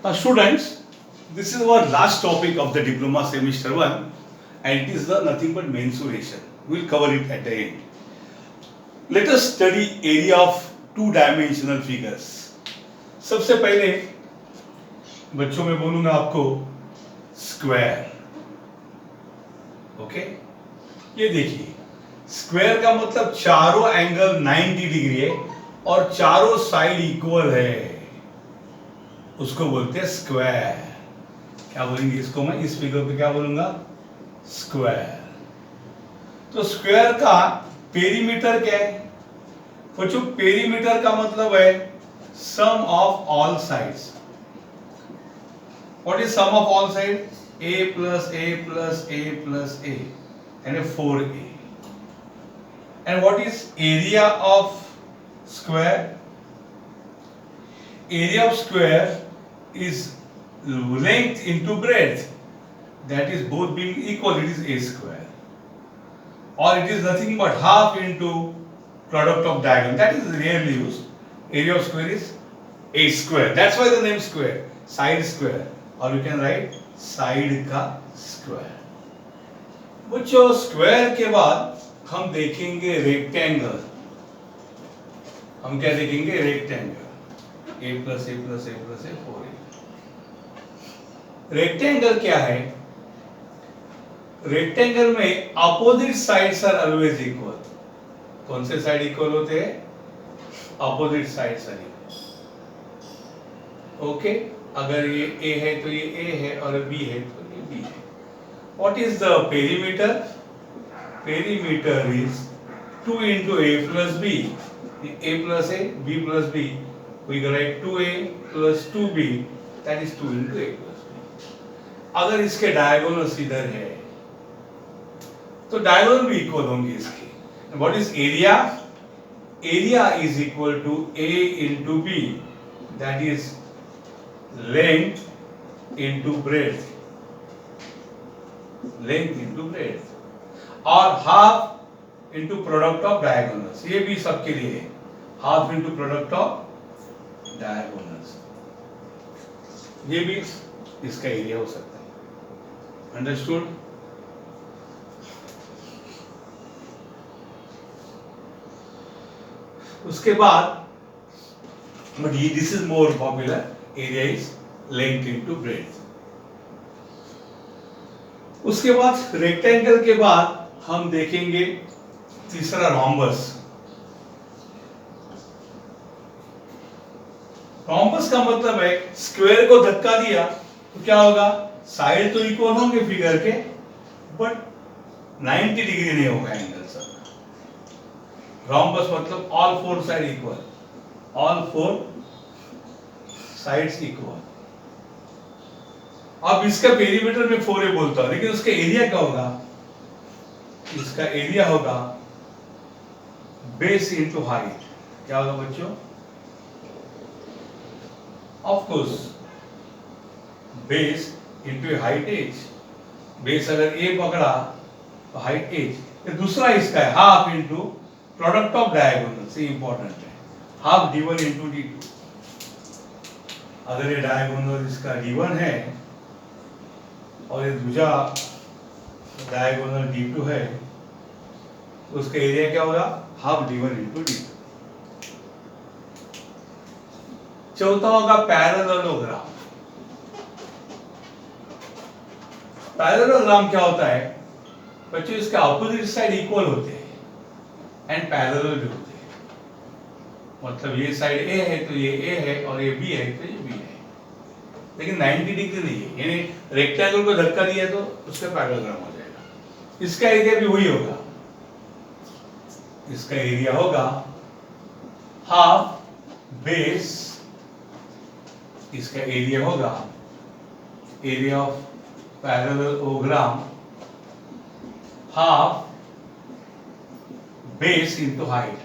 Now, students, this is our last topic of the diploma semester 1, and it is the nothing but mensuration. We will cover it at the end. Let us study area of two-dimensional figures. सबसे पहले बच्चों में बोलूंगा आपको square. Okay, ये देखिए, square का मतलब चारों एंगल 90 डिग्री है और चारों साइड इक्वल है, उसको बोलते हैं स्क्वायर. क्या बोलेंगे इसको? मैं इस फिगर पे क्या बोलूंगा? स्क्वायर. तो स्क्वायर का पेरीमीटर क्या है बच्चों? पेरीमीटर का मतलब है sum of all sides. What is sum of all side? a plus a plus a plus a and a 4a. And what is area of square? Area of square is length into breadth, that is both being equal, it is a square, or it is nothing but half into product of diagonal, that is rarely used. Area of square is a square, that's why the name square, side square, or you can write side का square. बच्चों, square के बाद हम देखेंगे rectangle. हम क्या देखेंगे? Rectangle. a plus a plus a plus a 4a. Rectangle क्या है? रेक्टेंगल में opposite sides are always equal. कौन से साइड इक्वल होते हैं? Opposite sides are equal. Okay, अगर ये a है तो ये a है और b है तो ये b है. What is the perimeter? Perimeter is 2 into a plus b. a plus a, b plus b. We can write 2a plus 2b. That is 2 into a plus b. अगर इसके diagonals इधर है तो diagonal भी equal होंगे इसके. What is area? Area is equal to a into b. That is length into breadth, length into breadth, और half into product of diagonals. ये भी सबके लिए है, half into product of diagonals. ये भी इसका एरिया हो सकता है. अंडरस्टूड? उसके बाद, but this is more popular. Area is length into breadth. उसके बाद रेक्टेंगल के बाद हम देखेंगे तीसरा रोम्बस. रोम्बस का मतलब है स्क्वायर को धक्का दिया तो क्या होगा? साइड तो इक्वल होंगे फिगर के, बट 90 डिग्री नहीं होगा एंगल सब. रोम्बस मतलब all four side equal, all four sides equal. अब इसका पेरीमीटर में 4a बोलता हूं, लेकिन उसका एरिया क्या होगा? इसका एरिया होगा बेस इनटू हाइट. क्या होगा बच्चों? Of course base into height as. Base अगर a पकड़ा तो हाइट एज. तो दूसरा इसका है half into product of diagonal. से इंपॉर्टेंट है, हाफ d1 इनटू d2. अगर ये डायगोनल इसका d1 है और ये दूसरा डायगोनल d2 है तो उसका एरिया क्या होगा? Half d1 into d2. चौथा होगा पैरेललोग्राम. पैरेललोग्राम क्या होता है बच्चों? इसके अपोजिट साइड इक्वल होते हैं एंड पैरेलल भी होते हैं. मतलब ये साइड a है तो ये a है और ये b है तो ये b है, लेकिन 90 डिग्री नहीं है. यानी रेक्टेंगल को धक्का दिया तो उसका पैरेललोग्राम हो जाएगा. इसका एरिया भी वही होगा. इसका एरिया होगा हाफ बेस. इसका एरिया होगा area of parallelogram half base into height.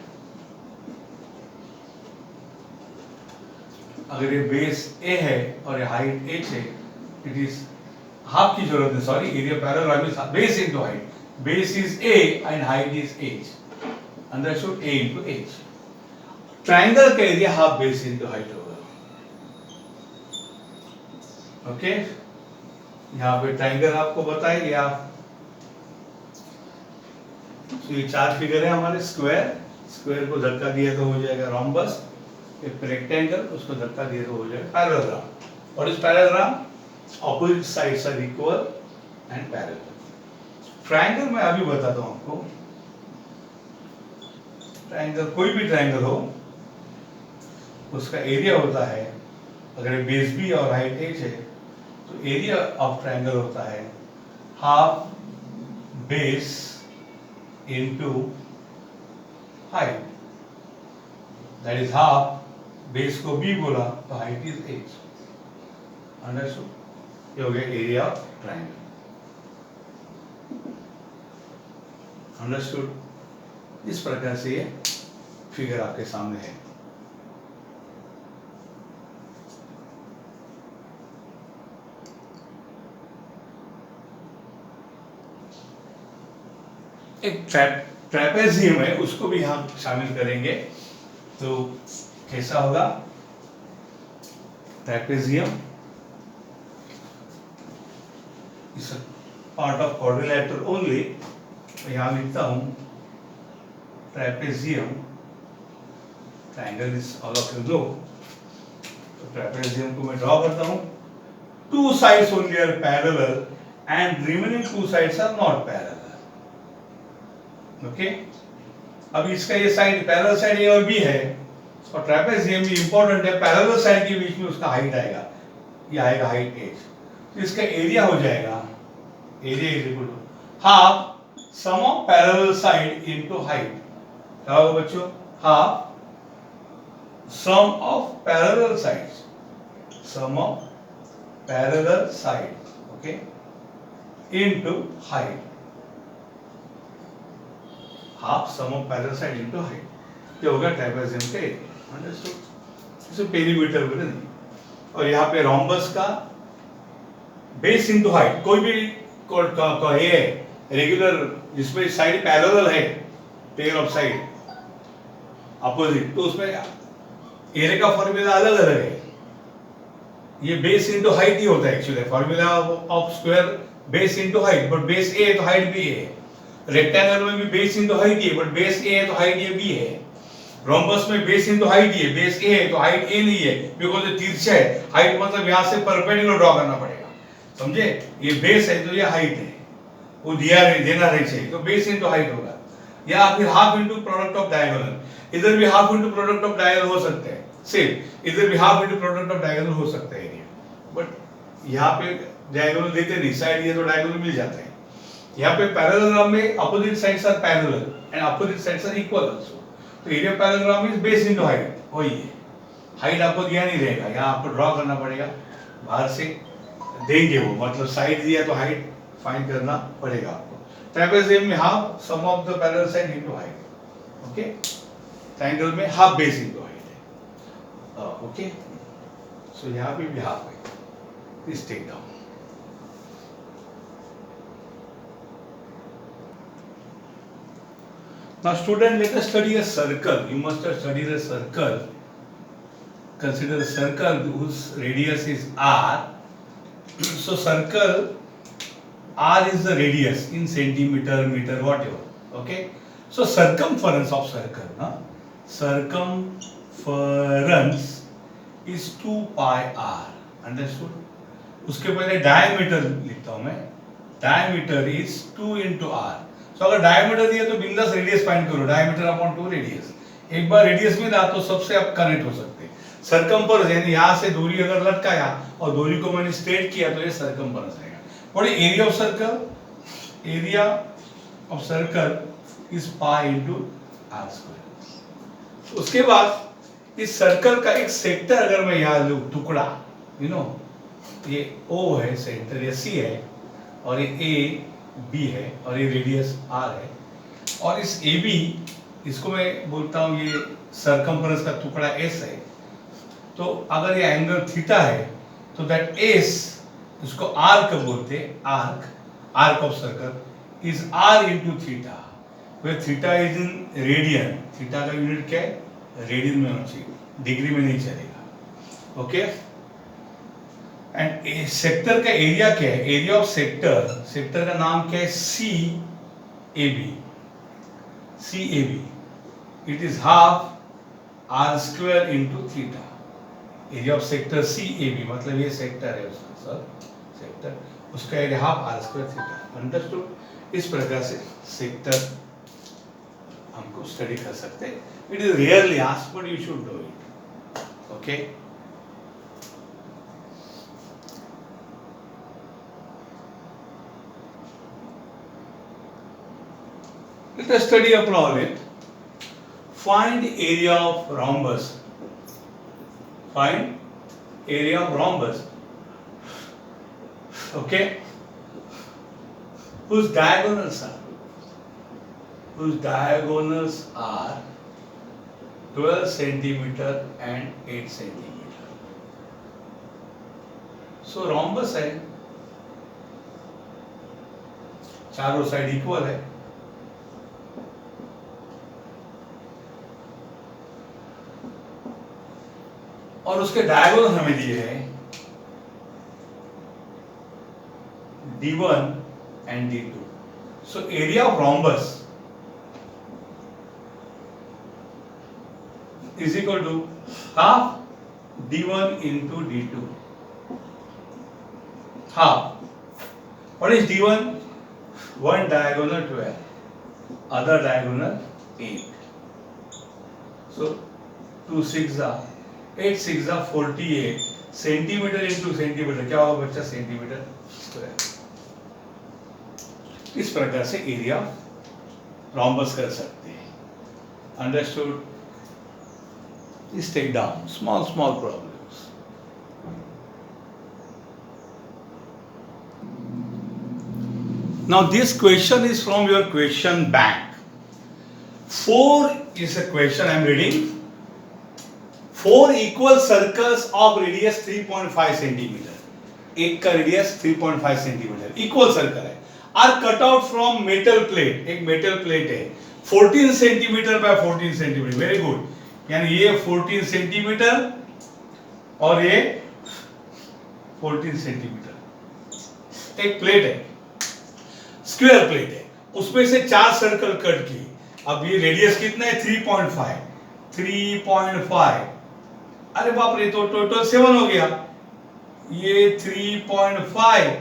अगर ये बेस a है और ये हाइट h है, इट इज हाफ की जरूरत है. Sorry, area parallelogram is base into height. Base is a and height is h. Understood? a into h. Triangle का area half base into height होगा. Okay, यहाँ पे ट्राइंगल आपको बताएंगे आप। तो ये 4 फिगर है हमारे। स्क्वायर को धक्का दिया तो हो जाएगा रोम्बस, एक रेक्टेंगल उसको धक्का दिया तो हो जाएगा parallelogram. What is parallelogram? Opposite sides are equal and parallel. Triangle मैं अभी बताता हूं आपको। ट्राइंगल, कोई भी ट्राइंगल हो, उसका एरिया होता है, अगर बेस बी और हाइट एच है तो एरिया ऑफ ट्राइंगल होता है half base into height, that is half base को बी बोला तो हाइट इज एच। अंडरस्टूड? ये हो गया एरिया ऑफ ट्राइंगल। अंडरस्टूड? इस प्रकार से ये फिगर आपके सामने है। एक ट्रेपेजियम है, उसको भी हम शामिल करेंगे। तो कैसा होगा ट्रेपेजियम? इस पार्ट ऑफ क्वाड्रिलेटरल ओनली। यहां लिखता हूं trapezium, triangle is all of you know. तो ट्रेपेजियम को मैं ड्रॉ करता हूं। 2 sides only are parallel and remaining 2 sides are not parallel. Okay, अब इसका ये साइड पैरेलल साइड ए और बी है, और ट्रेपेजियम भी इंपॉर्टेंट है। पैरेलल साइड के बीच में उसका हाइट आएगा, ये आएगा हाइट एच। तो इसका एरिया हो जाएगा, area is equal to half sum of parallel side into height. क्या होगा बच्चों? Half sum of parallel sides, sum of parallel side, okay, into height. Half sum of parallel side into height. ये होगा trapezium का area. Understood? इसे perimeter बोले नहीं। और यहाँ पे रोम्बस का बेस इनटू हाइट, कोई भी ये रेगुलर जिसमें साइड पैरेलल है, पेयर ऑफ साइड अपोजिट, तो उसमें एरिया का फॉर्मूला अलग अलग है। ये बेस इनटू हाइट ही होता है actually, formula of square base into height, but base a है तो हाइट भी है। रेक्टेंगल में भी बेस इनटू हाइट है, बट बेस ए है तो हाइट ए बी है। रोम्बस में बेस इनटू हाइट है, बेस ए है तो हाइट ए नहीं है, बिकॉज़ ये तिरछा है। हाइट मतलब यहां से परपेंडिकुलर ड्रॉ करना पड़ेगा, समझे? ये बेस है तो ये हाइट है, वो दिया नहीं, देना नहीं चाहिए, तो बेस इनटू हाइट होगा। या फिर half into product of diagonal, इधर भी half into product of diagonal हो सकते हैं, सिर्फ इधर भी half into product of diagonal हो सकता है एरिया, बट यहाँ पे डायगोनल देते नहीं, साइड ये तो डायगोनल मिल जाता है। यहाँ पे पैरेललोग्राम में opposite sides are parallel and opposite sides are equal also. तो area parallelogram is base into height, वही है। हाइट आपको दिया नहीं रहेगा, यहाँ आपको ड्रॉ करना पड़ेगा, बाहर से देंगे वो, मतलब साइड दिया तो हाइट फाइंड करना पड़ेगा आपको। ट्रेपेजियम में half sum of the parallel side into height, okay. Triangle में हाफ बेस इनटू हाइट है, ओके। सो यहाँ पे भी हाफ है, please take down. Now student, let us study a circle. You must have studied a circle. Consider a circle whose radius is r. So circle r is the radius in centimeter, meter, whatever. Okay. So circumference of circle, na? Circumference is 2 pi r. Understood? उसके पहले diameter लिखता हूँ मैं. Diameter is 2 into r. तो अगर diameter दिया तो बिंदास रेडियस फाइंड करो, डायमीटर अपॉन 2 रेडियस। एक बार रेडियस में ना तो सबसे आप कनेक्ट हो सकते हैं। सरकमफरेंस यानी यहाँ से दूरी अगर लटकाया और दूरी को मैंने स्ट्रेट किया तो ये सरकमफरेंस आएगा। What is area of circle? Area of circle is pi into R square. उसके बाद इस सर्कल का एक सेक्टर अगर मैं यहाँ लूँ, टुकड़ा, यू नो, ये O है सेंटर, ये C है, और ये A B है, और ये रेडियस R है, और इस AB इसको मैं बोलता हूँ ये सरकमफरेंस का टुकड़ा S है। तो अगर ये एंगल थीटा है तो दैट S, इसको आर्क बोलते हैं, arc of circle is R into theta, where theta is in radian. Theta का यूनिट क्या है? रेडियन में होना चाहिए, डिग्री में नहीं चलेगा, ओके। एंड सेक्टर का एरिया क्या है? एरिया ऑफ सेक्टर, सेक्टर का नाम क्या है? C A B, C A B, it is half r square into theta. Area of sector C A B मतलब ये सेक्टर है उसका, सर सेक्टर, उसका area half r square theta. Understood? इस प्रकार से सेक्टर हमको स्टडी कर सकते हैं। It is rarely asked but you should do it, okay. Let us study a problem. Find area of rhombus. Find area of rhombus. Okay. Whose diagonals are 12 centimeter and 8 centimeter. So rhombus है, चारों side equal है, और उसके diagonal हमें दिए हैं D1 and D2. So area of rhombus is equal to half D1 into D2. Half. What is D1? One diagonal 12, other diagonal 8. So 2 6 are 8 6 are 48 centimetre into centimetre क्या होगा बच्चा? Centimetre square. इस प्रकार से area rhombus कर सकते हैं। Understood? Please take down small problems. Now this question is from your question bank. 4 is a question I am reading. 4 equal circles of radius 3.5 centimeter. एक का रेडियस 3.5 सेंटीमीटर इक्वल सर्कल है, are cut out from metal plate. एक metal plate है 14 centimetre by 14 centimetre. Very good, यानी ये 14 centimetre और ये 14 centimetre एक प्लेट है, स्क्वायर प्लेट है, उसमें से 4 सर्कल कट की। अब ये रेडियस कितना है? 3.5। अरे बाप रे, तो टोटल 7 हो गया। ये 3.5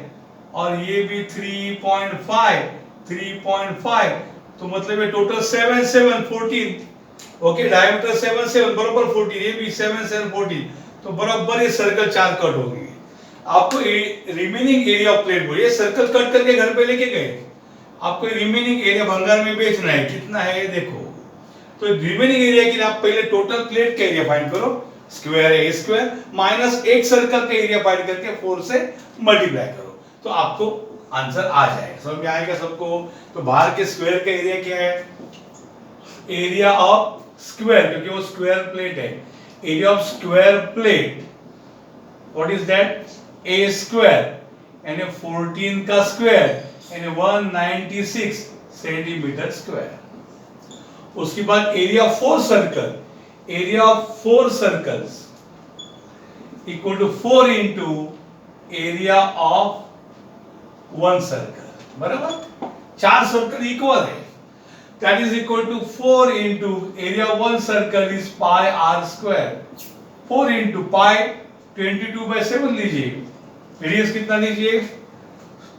और ये भी 3.5, तो मतलब ये टोटल 7 7 14। ओके, डायमीटर 7 7 बराबर 14, ये भी 7 7 14, तो बराबर ये सर्कल 4 कट हो गई। आपको रिमेनिंग एरिया ऑफ प्लेट बोलिए, सर्कल कट करके घर पे लेके गए, आपको रिमेनिंग एरिया भंगार में बेचना है। कितना है ये देखो। तो रिमेनिंग एरिया के लिए आप पहले टोटल प्लेट का एरिया फाइंड करो, स्क्वायर है ए स्क्वायर, माइनस एक सर्कल का एरिया फाइंड करके 4 से मल्टीप्लाई करो, तो आपको आंसर आ जाएगा। समझ में आएगा सबको? तो बाहर के स्क्वायर का एरिया क्या है? एरिया ऑफ स्क्वायर, क्योंकि वो स्क्वायर प्लेट है। Area of square plate what is that? A square, यानी 14 का स्क्वायर यानी 196 सेंटीमीटर स्क्वायर। उसके बाद area 4 circle, area of 4 circles equal to 4 into area of 1 circle, बराबर? 4 सर्कल इक्वल है, that is equal to 4 into area of 1 circle is pi R square. 4 into pi 22/7 लीजिए, radius कितना लीजिए?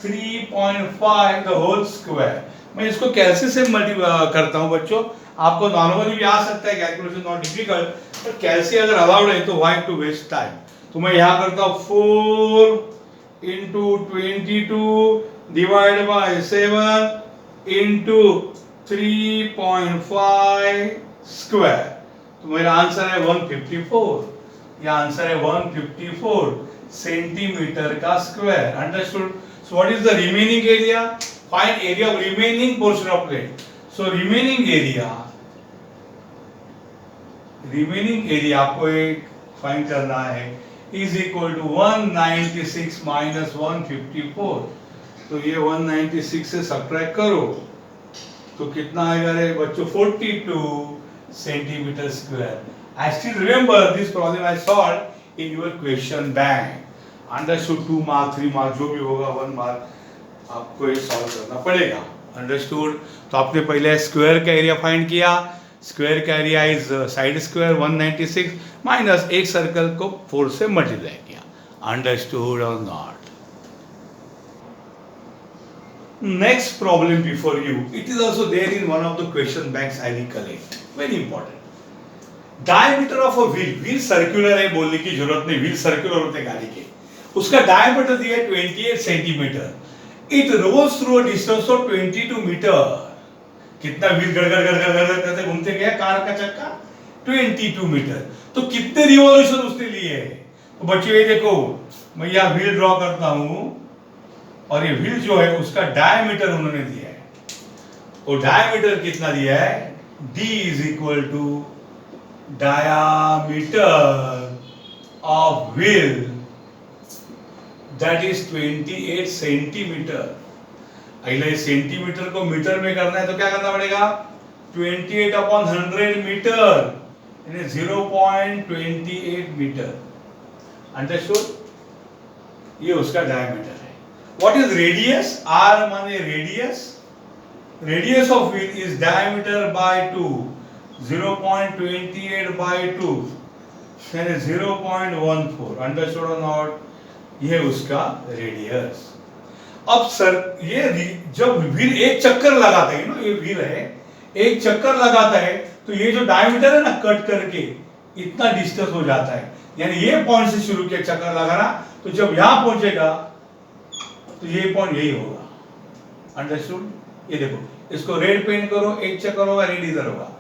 3.5 the whole square. मैं इसको कैसे से multiply करता हूं बच्चों, आपको नॉर्मली भी आ सकता है, कैलकुलेशन नॉट डिफिकल्ट, पर कैसे अगर अलाउड है तो व्हाई टू वेस्ट टाइम। तो मैं यहां करता हूं 4 into 22 divide by 7 into 3.5 square, तो मेरा आंसर है 154। यह आंसर है 154 सेंटीमीटर का square. Understood? So what is the remaining area? Find area of remaining portion of plate. So remaining area आपको एक फाइंड करना है, इज इक्वल टू 196 माइनस 154। तो ये 196 से सब्ट्रैक्ट करो तो कितना आएगा रे बच्चों? 42 centimetre square. I still remember this problem I solved in your question bank. Understood 2 mark 3 mark जो भी होगा 1 मार्क आपको ये सॉल्व करना पड़ेगा। अंडरस्टूड। तो आपने पहले स्क्वायर का एरिया फाइंड किया। स्क्वायर का area is side square 196 minus एक सर्कल को 4 से मल्टीप्लाई किया। अंडरस्टूड और not? Next problem before you. It is also there in one of the question banks I recollect. Very important. Diameter of a wheel. Wheel circular है बोलने की जरूरत नहीं. Wheel circular होते हैं गाड़ी के. उसका diameter दिया है 28 centimetre. It rolls through a distance of 22 metre. कितना व्हील गड़ करते घूमते गया कार का चक्का? 22 मीटर. तो कितने रिवॉल्यूशन उसने लिए है? तो बच्चों ये देखो, मैं यहाँ व्हील ड्रॉ करता हूँ और ये व्हील जो है उसका डायमीटर उन्होंने दिया है। और डायमीटर कितना दिया है? D is equal to diameter of wheel that is 28 centimetre. अगले सेंटीमीटर को मीटर में करना है तो क्या करना पड़ेगा? 28/100 मीटर, 0.28 मीटर। अंडरस्टूड? ये उसका डायमीटर है। What is radius? R माने radius. Radius of wheel is diameter by 2, 0.28/2, 0.14। Understood और नॉट? ये उसका रेडियस। अब सर ये जब व्हील एक चक्कर लगाता है ना, ये व्हील है एक चक्कर लगाता है तो ये जो डायमीटर है ना कट करके इतना डिस्टेंस हो जाता है। यानी ये पॉइंट से शुरू किया चक्कर लगाना, तो जब यहां पहुंचेगा तो ये पॉइंट यही होगा। अंडरस्टूड? ये देखो, इसको रेड पेंट करो, एक चक्कर होगा, रेड इधर होगा।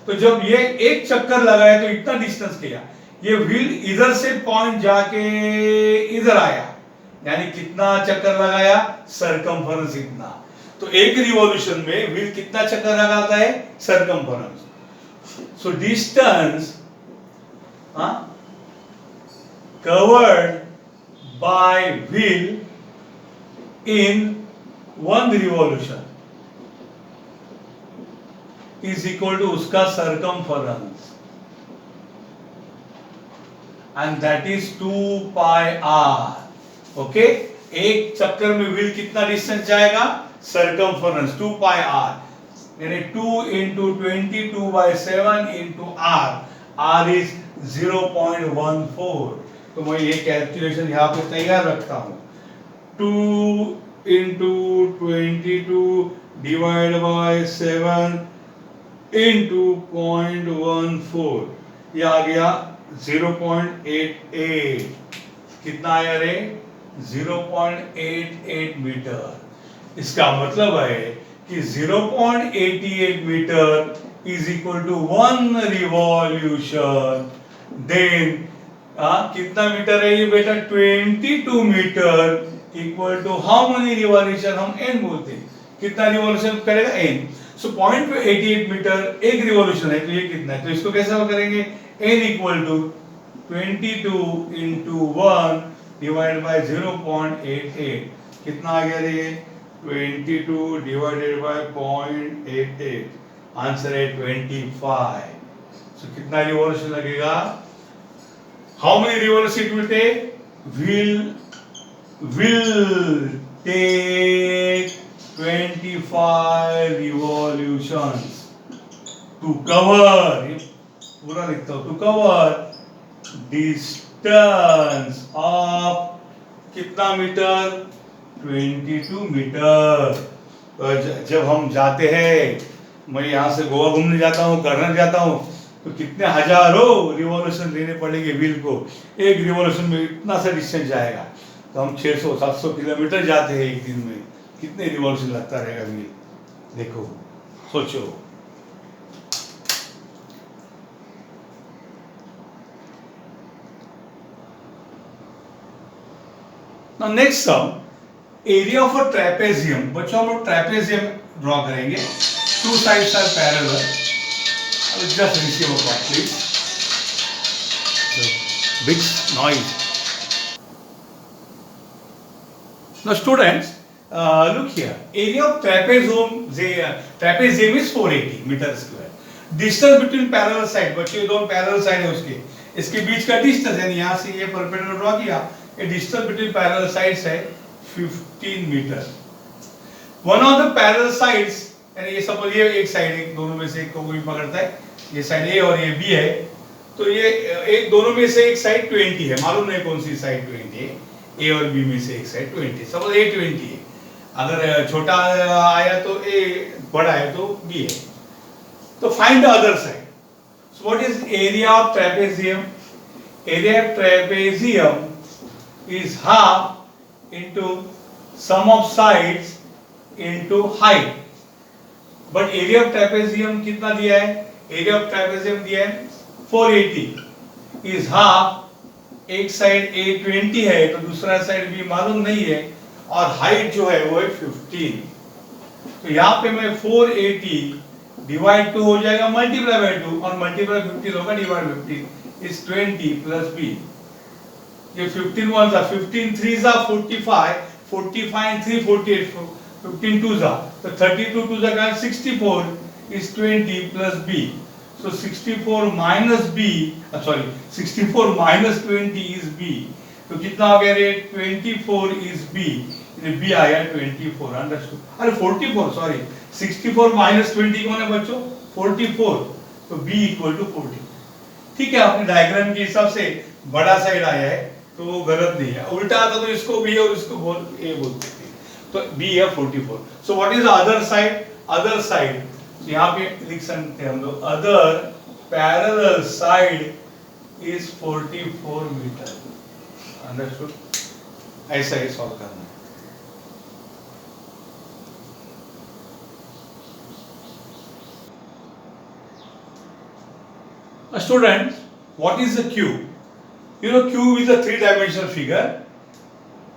तो जब ये एक चक्कर लगाया तो इतना डिस्टेंस किया, ये व्हील इधर से पॉइंट जाके इधर आया, यानी कितना चक्कर लगाया? सरकमफरेंस इतना। तो एक रिवॉल्यूशन में व्हील कितना चक्कर लगाता है? Circumference. So distance covered by wheel in 1 revolution is equal to उसका circumference, and that is 2 pi r। Okay, एक चक्कर में व्हील कितना डिस्टेंस जाएगा? सरकमफरेंस 2 पाई r, यानी 2 into 22/7 into r। r is 0.14। तो मैं ये कैलकुलेशन यहाँ पे तैयार रखता हूँ। 2 into 22 divided by 7 into 0.14, ये आ गया 0.88। कितना आया रे? 0.88 मीटर। इसका मतलब है कि 0.88 metre is equal to 1 revolution. Then कितना मीटर है ये बेटा? 22 metre equal to how many revolution? हम n बोलते हैं। कितना रिवॉल्यूशन करेगा? n। सो 0.88 मीटर एक रिवॉल्यूशन है, तो ये कितना है? तो इसको कैसे करेंगे? n equal to 22 into 1 divide by 0.88। कितना आ गया ये? 22 डिवाइडेड बाय 0.88, आंसर है 25। सो कितना रिवॉल्यूशन लगेगा? How many revolution it will take? will take 25 revolutions to cover, पूरा लिखता हूं, to cover distance of कितना मीटर? 22 मीटर। जब हम जाते हैं, मैं यहाँ से गोवा घूमने जाता हूँ, कर्नल जाता हूँ, तो कितने हजारों रिवॉल्यूशन लेने पड़ेंगे व्हील को। एक रिवॉल्यूशन में इतना सा डिस्टेंस जाएगा। तो हम 600-700 किलोमीटर जाते हैं एक दिन में, कितने रिवॉल्यूशन लगता रहेगा व्हील? देखो, सोचो। Now next sum, area of a trapezium। बच्चों हम लोग ट्रेपेजियम ड्रॉ करेंगे। Two sides are parallel। Just receive a call, please. Big noise. Now students, look here. Area of trapezium is 480 meter square. Distance between parallel side, बच्चों ये दोनों parallel side है उसके, इसके बीच का डिस्टेंस यानी यहाँ से ये परपेंडिकुलर ड्रॉ किया, A distance between parallel sides है 15 metre. One of the parallel sides, यानी ये सपोज ये एक साइड है, दोनों में से एक को कोई पकड़ता है, ये साइड A और ये B है, तो ये एक दोनों में से एक साइड 20 है, मालूम नहीं कौन सी साइड 20 है, A और B में से एक साइड 20, सपोज A 20 है, अगर छोटा आया तो A, बड़ा है तो B है, तो find the other side. So what is area of trapezium? Area of trapezium is half into sum of sides into height. But area of trapezium कितना दिया है? Area of trapezium दिया है 480 is half. एक side A 20 है तो दूसरा side B मालूम नहीं है और हाइट जो है वो है 15. तो यहाँ पे मैं 480 डिवाइड 2 हो जाएगा मल्टीप्लाई बाय 2 और मल्टीप्लाई 15 होगा डिवाइड 15 इज 20 प्लस b. ये 15 वन सा 15 3 सा 45, 45 3 48, 15 2 सा तो 32 2 सा 64 is 20 plus b. So 64 minus b, sorry 64 minus 20 is b. तो कितना हो गया रे? 24 is b. b आया 24. अंडरस्टूड? अरे 44 सॉरी 64 माइनस 20 कौन है बच्चों? 44. तो b इक्वल टू 40. ठीक है, आपने डायग्राम के हिसाब से बड़ा साइड आया है तो वो गलत नहीं है. उल्टा आता तो इसको b और इसको a बोलते थे. तो b है 44. So what is other side? Other side यहाँ पे लिख सकते हैं हम लोग, other parallel side is 44 metre. Understood? ऐसा ही सॉल्व करना है. Students, what is a cube? You know, cube is a three-dimensional figure.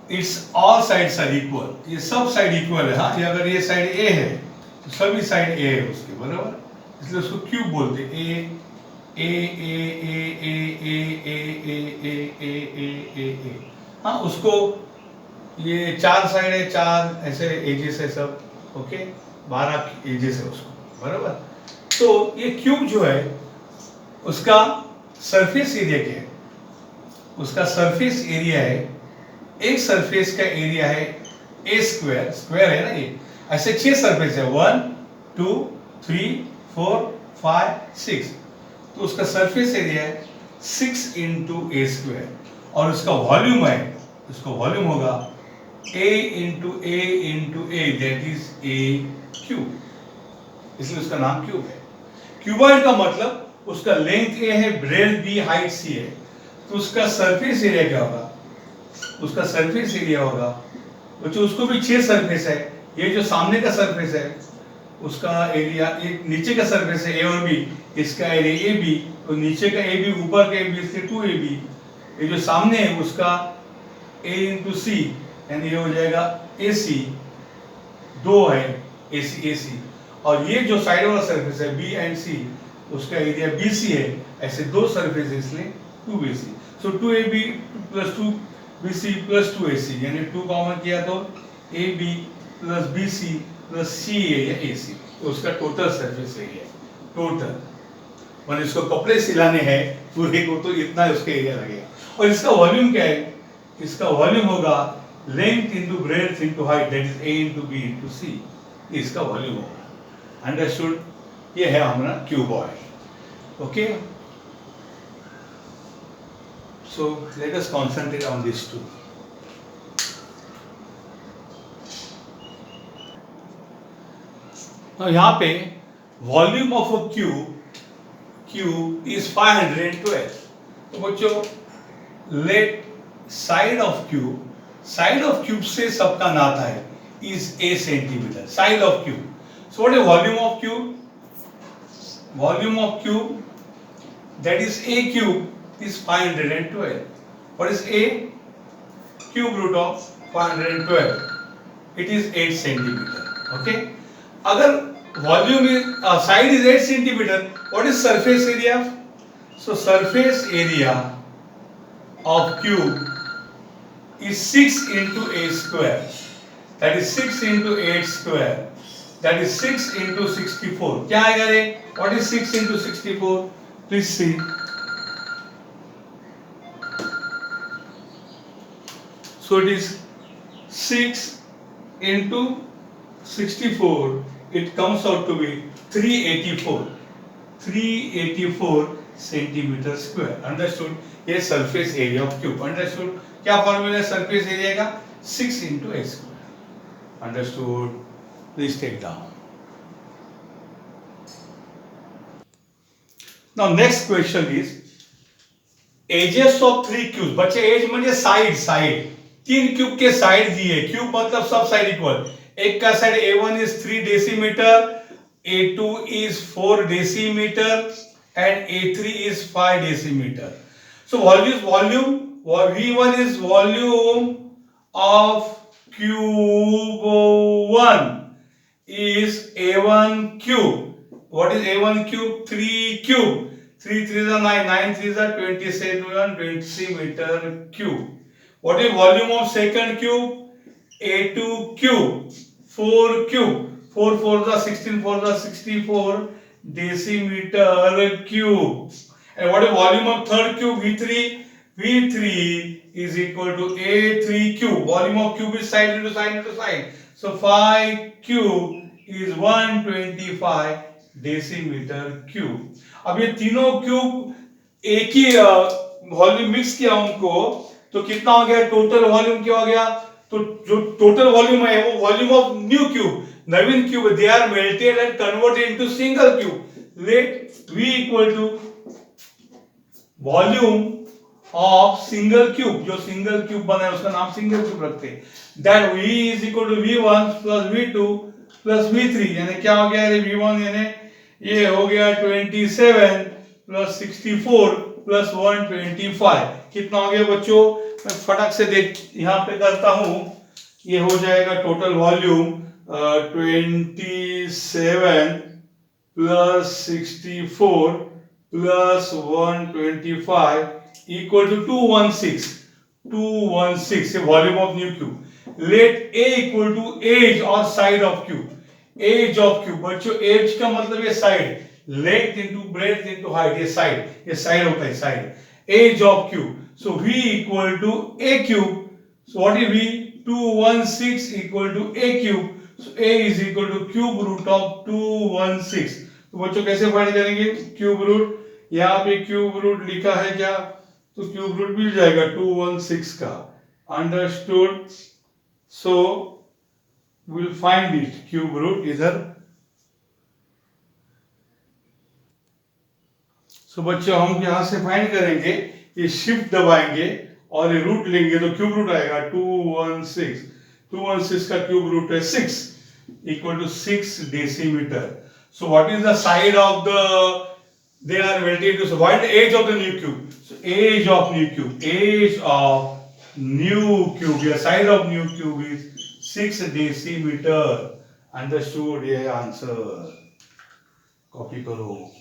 Its all sides are equal. ये सब साइड इक्वल है. हाँ, ये अगर ये साइड A है तो सभी साइड A है उसके, बराबर? इसलिए उसको क्यूब बोलते हैं. A A A A A A A A A A A. हाँ, उसको ये चार साइड है, चार ऐसे एजेस है सब, ओके, 12 एजेस है उसको, बराबर? तो ये क्यूब जो है उसका सरफेस एरिया क्या है? उसका सरफेस एरिया है, एक सरफेस का एरिया है ए स्क्वायर, स्क्वायर है ना ये, ऐसे 6 सरफेस है, 1 2 3 4 5 6, तो उसका सरफेस एरिया है 6 इंटू ए स्क्वायर और उसका वॉल्यूम है, उसका वॉल्यूम होगा a into A that is a cube, इसलिए उसका नाम क्यूब है. क्यूबॉइड का मतलब उसका लेंथ a है, ब्रेड्थ b, हाइट c है, तो उसका सरफेस एरिया क्या होगा? उसका सरफेस एरिया होगा बच्चों, उसको भी 6 सरफेस है, ये जो सामने का सरफेस है उसका एरिया, एक नीचे का सरफेस है a और b, इसका एरिया ab, तो नीचे का ab ऊपर का ab इसलिए 2ab, ये जो सामने है उसका a इंटू c यानी ये हो जाएगा ac, 2 है ac, और ये जो साइड वाला सरफेस है b एंड c उसका एरिया BC है, ऐसे 2 सरफेस है इसलिए 2BC. सो 2AB plus 2BC plus 2AC यानी 2 कॉमन किया तो AB plus BC plus CA या AC, तो उसका टोटल सरफेस एरिया है. टोटल मतलब इसको कपड़े सिलाने हैं पूरे को तो इतना उसका एरिया लगेगा. और इसका वॉल्यूम क्या है? इसका वॉल्यूम होगा length into breadth into height that is A into B into C, इसका वॉल्यूम होगा. अंडरस्टूड? ये है हमारा cuboid. Okay, so let us concentrate on this two. यहाँ पे volume of a cube is 512. तो बच्चों लेट साइड ऑफ क्यूब से सबका नाता है is a centimetre. Side of cube. So what is volume of cube? Volume of cube, that is a cube is 512. What is a? Cube root of 512. It is 8 centimeter. Okay. अगर volume is side is 8 centimeter, what is surface area? So surface area of cube is 6 into a square. That is 6 into 8 square. That is 6 into 64. क्या आएगा रे? What is 6 into 64? Please see. So it is 6 into 64. It comes out to be 384. 384 centimetre square. Understood. ये surface area of cube. Understood. क्या formula है surface area का? 6 into a square. अंडरस्टूड. Please take down. Now next question is edges of 3 cubes. बच्चे edge म्हणजे side. 3 cube के side दिए. Cube मतलब सब साइड इक्वल. एक का side A1 is 3 decimeter, A2 is 4 decimeter and A3 is 5 decimeter. So volume V1 is volume of cube 1 is A1 cube. What is A1 cube? 3 cube. 3 3s are 9, 9 3s are 27 decimeter cube. What is volume of second cube? A2 cube. 4 cube. 4 4s are 16, 4s are 64 decimeter cube. And what is volume of third cube? V3. V3 is equal to A3 cube. Volume of cube is side into side into side. So 5 cube is 125 decimetre cube. अब ये तीनों cube एक ही volume mix किया उनको, तो कितना हो गया? टोटल वॉल्यूम क्या हो गया? तो जो टोटल वॉल्यूम है वो वॉल्यूम ऑफ न्यू क्यूब, नवीन cube, they are melted and converted into single cube. Let V equal to volume of single cube. जो सिंगल क्यूब बना है उसका नाम सिंगल क्यूब रखते हैं. That V is equal to V1 plus V2 plus V3. यानी क्या हो गया? V1 यानी ये हो गया 27 प्लस 64 प्लस 125. कितना हो गया बच्चों? मैं फटक से देख यहाँ पे करता हूँ. ये हो जाएगा total volume 27 plus 64 plus 125 equal to 216. 216 ये volume of new cube. Let A equal to edge or side of cube. Edge of cube बच्चों, एज का मतलब ये side, length into breadth into height. ये साइड होता है side. Edge of cube. So V equal to A cube. So what is V? 216 equal to A cube. So A is equal to cube root of 216. तो बच्चों कैसे find करेंगे cube root? यहाँ पे cube root लिखा है क्या? तो क्यूब रूट मिल जाएगा 216 का. Understood. So we'll find it. Cube root इधर. सो बच्चों हम यहां से फाइंड करेंगे. ये शिफ्ट दबाएंगे और ये रूट लेंगे तो क्यूब रूट आएगा 216. 216 का क्यूब रूट है 6 equal to 6 decimetre. So what is the side of the, they are melted to, so what is the age of the new cube? So age of new cube, age of new cube, the size of new cube is 6 decimeter. Understood? ये answer copy करो.